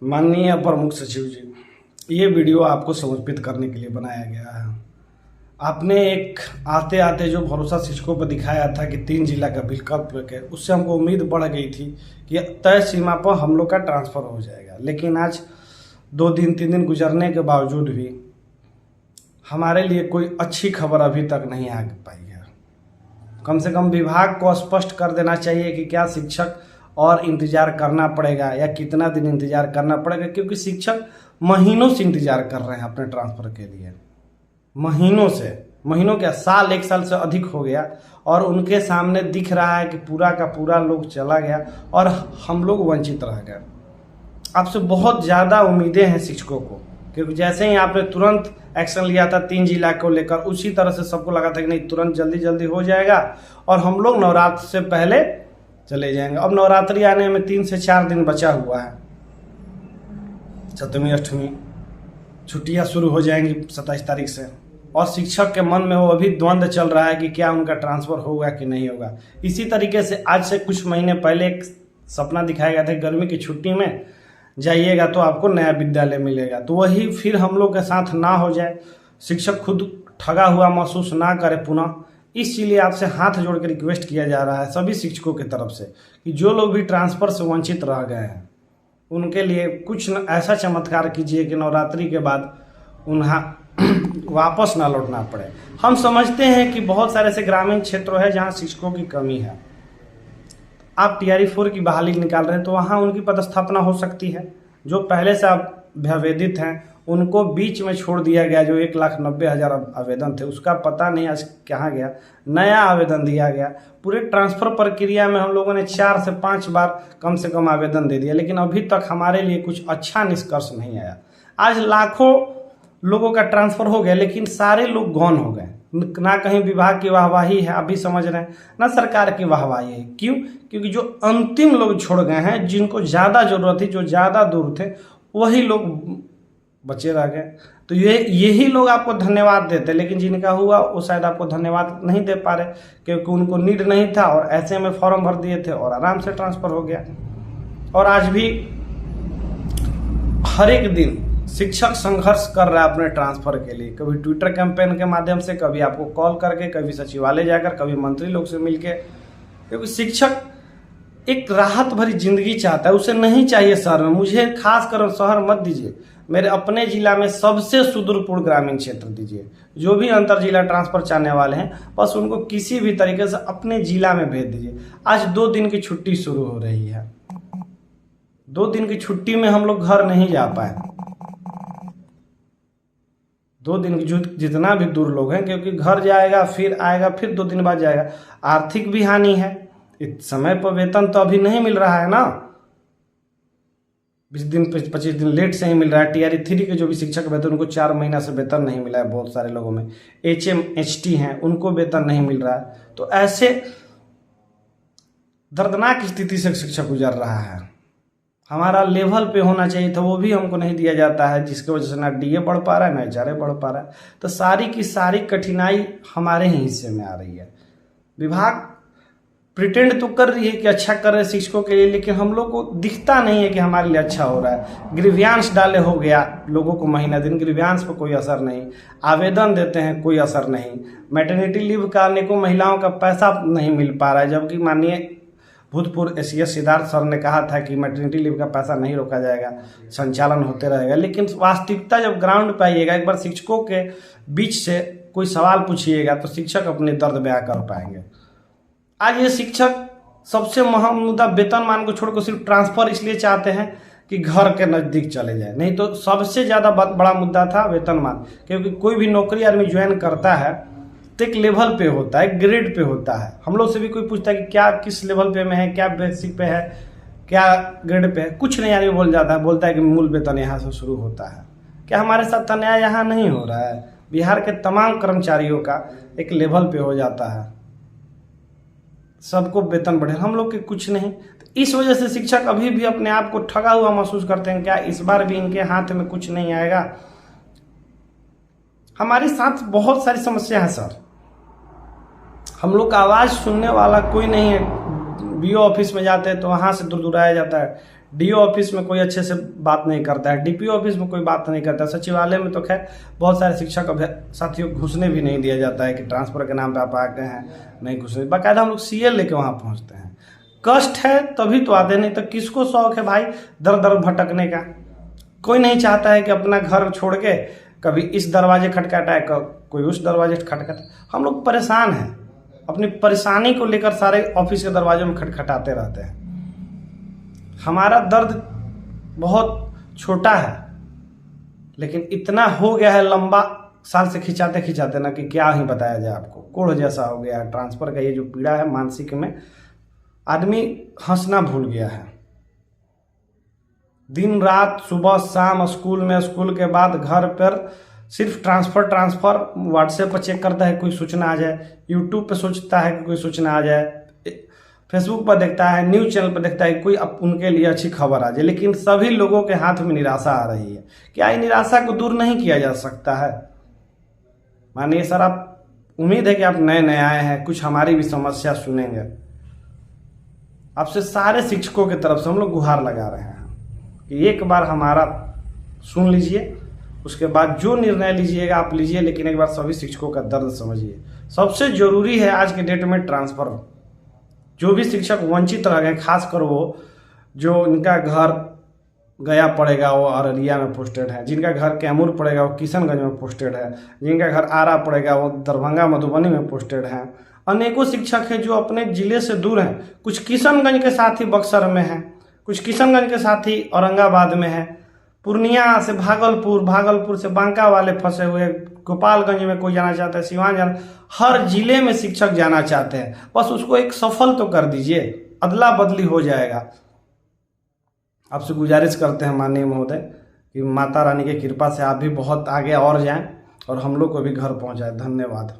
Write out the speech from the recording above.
माननीय अपर मुख्य सचिव जी, ये वीडियो आपको समर्पित करने के लिए बनाया गया है। आपने एक आते आते जो भरोसा शिक्षकों पर दिखाया था कि 3 जिला का विकल्प है, उससे हमको उम्मीद बढ़ गई थी कि तय सीमा पर हम लोग का ट्रांसफर हो जाएगा। लेकिन आज 2 दिन 3 दिन गुजरने के बावजूद भी हमारे लिए कोई अच्छी खबर अभी तक नहीं आ पाई है। कम से कम विभाग को स्पष्ट कर देना चाहिए कि क्या शिक्षक और इंतजार करना पड़ेगा या कितना दिन इंतजार करना पड़ेगा, क्योंकि शिक्षक महीनों से इंतजार कर रहे हैं अपने ट्रांसफर के लिए। महीनों क्या, साल 1 साल से अधिक हो गया और उनके सामने दिख रहा है कि पूरा का पूरा लोग चला गया और हम लोग वंचित रह गए। आपसे बहुत ज़्यादा उम्मीदें हैं शिक्षकों को, क्योंकि जैसे ही आपने तुरंत एक्शन लिया था 3 जिला को लेकर, उसी तरह से सबको लगा था कि नहीं तुरंत जल्दी हो जाएगा और हम लोग नवरात्र से पहले चले जाएंगे। अब नवरात्रि आने में 3 से 4 दिन बचा हुआ है। 7वीं 8वीं छुट्टियां शुरू हो जाएंगी 27 तारीख से, और शिक्षक के मन में वो अभी द्वंद्व चल रहा है कि क्या उनका ट्रांसफर होगा कि नहीं होगा। इसी तरीके से आज से कुछ महीने पहले एक सपना दिखाया गया था, गर्मी की छुट्टी में जाइएगा तो आपको नया विद्यालय मिलेगा। तो वही फिर हम लोग के साथ ना हो जाए, शिक्षक खुद ठगा हुआ महसूस ना करे पुनः। इसलिए आपसे हाथ जोड़ के रिक्वेस्ट किया जा रहा है सभी शिक्षकों की तरफ से कि जो लोग भी ट्रांसफर से वंचित रह गए हैं उनके लिए कुछ ऐसा चमत्कार कीजिए कि नवरात्रि के बाद उन्हें वापस ना लौटना पड़े। हम समझते हैं कि बहुत सारे ऐसे ग्रामीण क्षेत्रों हैं जहां शिक्षकों की कमी है। आप TRE 4 की बहाली निकाल रहे हैं तो वहां उनकी पदस्थापना हो सकती है। जो पहले से अभ्यावेदित हैं उनको बीच में छोड़ दिया गया। जो 1,90,000 आवेदन थे उसका पता नहीं आज कहाँ गया, नया आवेदन दिया गया। पूरे ट्रांसफर प्रक्रिया में हम लोगों ने 4 से 5 बार कम से कम आवेदन दे दिया, लेकिन अभी तक हमारे लिए कुछ अच्छा निष्कर्ष नहीं आया। आज लाखों लोगों का ट्रांसफर हो गया, लेकिन सारे लोग गौन हो गए। ना कहीं विभाग की वाहवाही है, अभी समझ रहे हैं, ना सरकार की वाहवाही है। क्यों? क्योंकि जो अंतिम लोग छोड़ गए हैं, जिनको ज़्यादा जरूरत थी, जो ज़्यादा दूर थे, वही लोग बचे रह गए। तो यही लोग आपको धन्यवाद देते, लेकिन जिनका हुआ वो शायद आपको धन्यवाद नहीं दे पा रहे, क्योंकि उनको नीड नहीं था और ऐसे में फॉर्म भर दिए थे और आराम से ट्रांसफर हो गया। और आज भी हर एक दिन शिक्षक संघर्ष कर रहा है अपने ट्रांसफर के लिए, कभी ट्विटर कैंपेन के माध्यम से, कभी आपको कॉल करके, कभी सचिवालय जाकर, कभी मंत्री लोग से मिलके। क्योंकि शिक्षक एक राहत भरी जिंदगी चाहता है, उसे नहीं चाहिए शहर में। मुझे खास कर शहर मत दीजिए, मेरे अपने जिला में सबसे सुदूरपूर्ण ग्रामीण क्षेत्र दीजिए। जो भी अंतर जिला ट्रांसफर चाहने वाले हैं बस उनको किसी भी तरीके से अपने जिला में भेज दीजिए। आज 2 दिन की छुट्टी शुरू हो रही है। 2 दिन की छुट्टी में हम लोग घर नहीं जा पाए। 2 दिन की जितना भी दूर लोग हैं, क्योंकि घर जाएगा फिर आएगा, फिर 2 दिन बाद जाएगा। आर्थिक भी हानि है, इस समय पर वेतन तो अभी नहीं मिल रहा है ना, 20 दिन 25 दिन लेट से ही मिल रहा है। TRE 3 के जो भी शिक्षक वेतन उनको 4 महीना से वेतन नहीं मिला है। बहुत सारे लोगों में HM HT हैं, उनको वेतन नहीं मिल रहा है। तो ऐसे दर्दनाक स्थिति से शिक्षक गुजर रहा है। हमारा लेवल पे होना चाहिए था, वो भी हमको नहीं दिया जाता है, जिसकी वजह से ना DA बढ़ पा रहा है, ना HRA बढ़ पा रहा है। तो सारी की सारी कठिनाई हमारे ही हिस्से में आ रही है। विभाग प्रिटेंड तो कर रही है कि अच्छा कर रहे हैं शिक्षकों के लिए, लेकिन हम लोग को दिखता नहीं है कि हमारे लिए अच्छा हो रहा है। ग्रीवियांश डाले हो गया लोगों को, महीना दिन ग्रीवियांश पर कोई असर नहीं, आवेदन देते हैं कोई असर नहीं, मैटरनिटी लीव करने को महिलाओं का पैसा नहीं मिल पा रहा है। जबकि माननीय भूतपूर्व ACS सिद्धार्थ सर ने कहा था कि मैटरनिटी लीव का पैसा नहीं रोका जाएगा, संचालन होते रहेगा। लेकिन वास्तविकता जब ग्राउंड पे आइएगा, एक बार शिक्षकों के बीच से कोई सवाल पूछिएगा तो शिक्षक अपने दर्द बयां कर पाएंगे। आज ये शिक्षक सबसे महत्वपूर्ण मुद्दा वेतनमान को छोड़कर सिर्फ ट्रांसफर इसलिए चाहते हैं कि घर के नज़दीक चले जाए, नहीं तो सबसे ज़्यादा बड़ा मुद्दा था वेतनमान। क्योंकि कोई भी नौकरी आदमी ज्वाइन करता है तो एक लेवल पे होता है, ग्रेड पे होता है। हम लोग से भी कोई पूछता है कि क्या किस लेवल पे में है, क्या बेसिक पे है, क्या ग्रेड पे है, कुछ नहीं आदमी बोलता है कि मूल वेतन यहाँ से शुरू होता है। क्या हमारे साथ अन्याय यहाँ नहीं हो रहा है? बिहार के तमाम कर्मचारियों का एक लेवल पे हो जाता है, सबको वेतन बढ़े, हम लोग के कुछ नहीं। तो इस वजह से शिक्षक अभी भी अपने आप को ठगा हुआ महसूस करते हैं। क्या इस बार भी इनके हाथ में कुछ नहीं आएगा? हमारे साथ बहुत सारी समस्या है सर, हम लोग का आवाज़ सुनने वाला कोई नहीं है। BO ऑफिस में जाते हैं तो वहाँ से दूर दूर आया जाता है, डीओ ऑफिस में कोई अच्छे से बात नहीं करता है, डीपीओ ऑफिस में कोई बात नहीं करता है, सचिवालय में तो खैर बहुत सारे शिक्षक साथियों को घुसने भी नहीं दिया जाता है कि ट्रांसफर के नाम पे आप आ गए हैं, नहीं घुसने, बाकायदा हम लोग सीएल लेके वहाँ पहुँचते हैं। कष्ट है तभी तो आते, नहीं तो किसको शौक है भाई दर दर भटकने का। कोई नहीं चाहता है कि अपना घर छोड़ के कभी इस दरवाजे खटखटाए, कोई उस दरवाजे खटखटाए। हम लोग परेशान हैं, अपनी परेशानी को लेकर सारे ऑफिस के दरवाजों में खटखटाते रहते हैं। हमारा दर्द बहुत छोटा है, लेकिन इतना हो गया है लंबा, साल से खिंचाते खिंचाते ना कि क्या ही बताया जाए आपको। कोढ़ जैसा हो गया है ट्रांसफर का ये जो पीड़ा है मानसिक में, आदमी हंसना भूल गया है। दिन रात सुबह शाम स्कूल में, स्कूल के बाद घर पर सिर्फ ट्रांसफर। व्हाट्सएप पर चेक करता है कोई सूचना आ जाए, यूट्यूब पे सोचता है कि कोई सूचना आ जाए, फेसबुक पर देखता है, न्यूज चैनल पर देखता है कोई अब उनके लिए अच्छी खबर आ जाए। लेकिन सभी लोगों के हाथ में निराशा आ रही है। क्या ये निराशा को दूर नहीं किया जा सकता है? मानिए सर, आप उम्मीद है कि आप नए नए आए हैं, कुछ हमारी भी समस्या सुनेंगे। आपसे सारे शिक्षकों की तरफ से हम लोग गुहार लगा रहे हैं कि एक बार हमारा सुन लीजिए, उसके बाद जो निर्णय लीजिएगा आप लीजिए, लेकिन एक बार सभी शिक्षकों का दर्द समझिए। सबसे जरूरी है आज के डेट में ट्रांसफर। जो भी शिक्षक वंचित रह गए, खासकर वो जो इनका घर गया पड़ेगा वो अररिया में पोस्टेड है, जिनका घर कैमूर पड़ेगा वो किशनगंज में पोस्टेड है, जिनका घर आरा पड़ेगा वो दरभंगा मधुबनी में पोस्टेड है। अनेकों शिक्षक हैं जो अपने जिले से दूर हैं, कुछ किशनगंज के साथ ही बक्सर में हैं, कुछ किशनगंज के साथ ही औरंगाबाद में है, पूर्णिया से भागलपुर से बांका वाले फंसे हुए, गोपालगंज में कोई जाना चाहता है, सिवान जाना, हर जिले में शिक्षक जाना चाहते हैं। बस उसको एक सफल तो कर दीजिए, अदला बदली हो जाएगा। आपसे गुजारिश करते हैं माननीय महोदय कि माता रानी की कृपा से आप भी बहुत आगे और जाएं और हम लोग को भी घर पहुंचाएं। धन्यवाद।